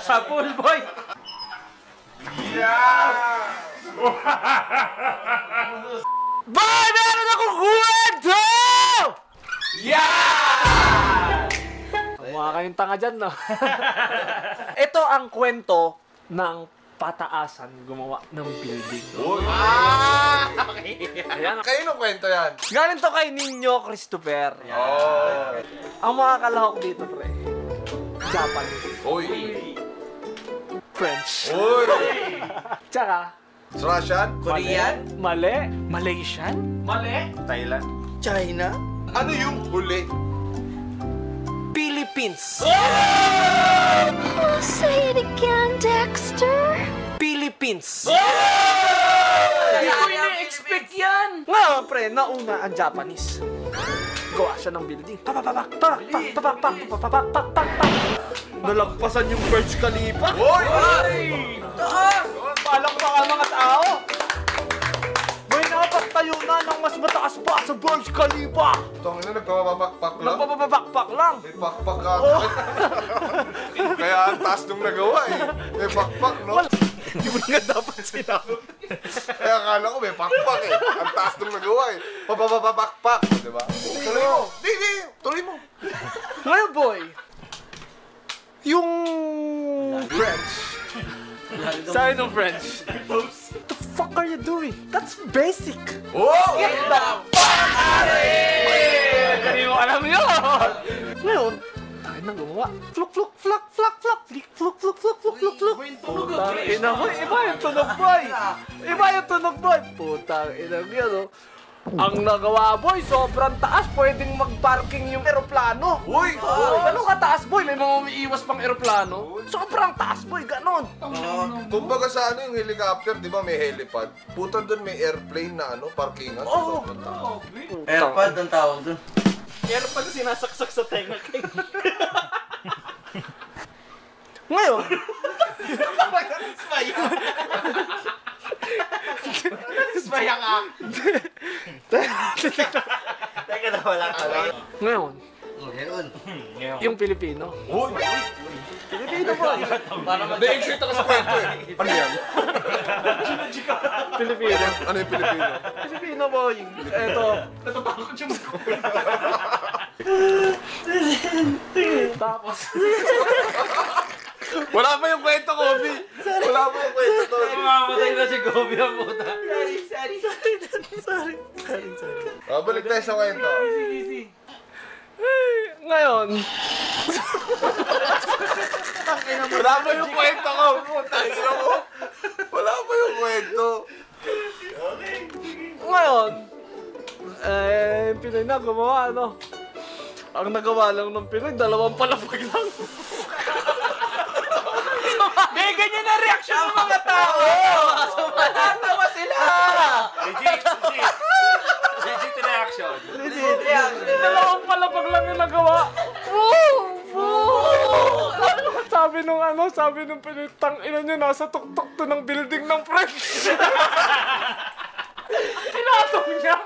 Sa pool, boy! Yeah! Boy, meron akong kwento! Yeah! Mga kayong tanga dyan, no? Ito ang kwento ng pataasan gumawa ng building. Okay. Ayan. Kayo nung kwento yan? Galing to kay Ninyo Christopher. Oh. Ang mga kalahok dito, pre. Japanese. Uy. French. Uy. Tsaka, Russian? Korean? mali. Malaysian? Mali. Thailand? China? Ano yung huli? Philippines. Oh, say it again, Dexter. Philippines. Hindi ko ina-expect yan! Ngayon, pre, nauna ang Japanese. Gawa siya ng building. Nalagpasan yung Burj Khalifa. Uy! Palakpakan mga tao. May napagtayo na ng mas mataas pa sa Burj Khalifa. Itong ina, nagpapapakpak lang. Nagpapabakpak lang. May pakpak ka. Kaya ang taas nung nagawa eh. May pakpak, no? Hindi mo nga dapat sinabi. Kaya akala ko may pakpak eh. Ang taas nung nagawa eh. Papapapakpak. Diba? Tuloy mo. Di. Tuloy mo. Ngayon, boy. Yung French. Sabi ng French. What the fuck are you doing? That's basic. Oh! Get the fuck out of here! Hindi mo alam yun! Ngayon, tayo nang gumawa. Fluk, fluk, fluk, fluk, fluk, flik, fluk, fluk, fluk, fluk, fluk, fluk. Putang ina mo, iba yung tunog, boy! Iba yung tunog, boy! Putang ina mo yun, oh. Ang nagawa, boy, sobrang taas. Pwedeng mag-parking yung eroplano. Uy! Ganun kataas, boy. May mga umiiwas pang eroplano. Sobrang taas, boy. Ganon. Kumbaga sa ano yung helicopter, di ba may helipad? Puta doon may airplane na ano, parkingan. Oo. Sobrang taas. Airpod ang tawag dun. Meron pa na sinasaksak sa tenga kayo. Ngayon. Ismaya ka! Teka na, wala ka lang. Ngayon, Ngayon. yung Pilipino. Uy! Pilipino ba? Na-exit ako sa kwento eh. Ano yan? Pilipino. Ano yung Pilipino? Pilipino, boy. Eto. Natatakot yung Tapos. Wala pa yung kwento, Kobe! Wala pa yung kwento to. Mamamatay na si Gobi ang puta. Sorry. Balik tayo sa kwento. Ngayon. Wala pa yung kwento ko. Tangina mo. Wala pa yung kwento. Ngayon. Yung Pinoy na gumawa, ano? Ang nagawa lang ng Pinoy, 2 palapag lang. May ganyan na reaksyon ng mga tao! Natatawa sila! Legit reaction. Legit. 2 palapag lang yung nagawa. Sabi nung Pinoy, tangina nyo, nasa tuktok to ng building ng French. Pinatong niya.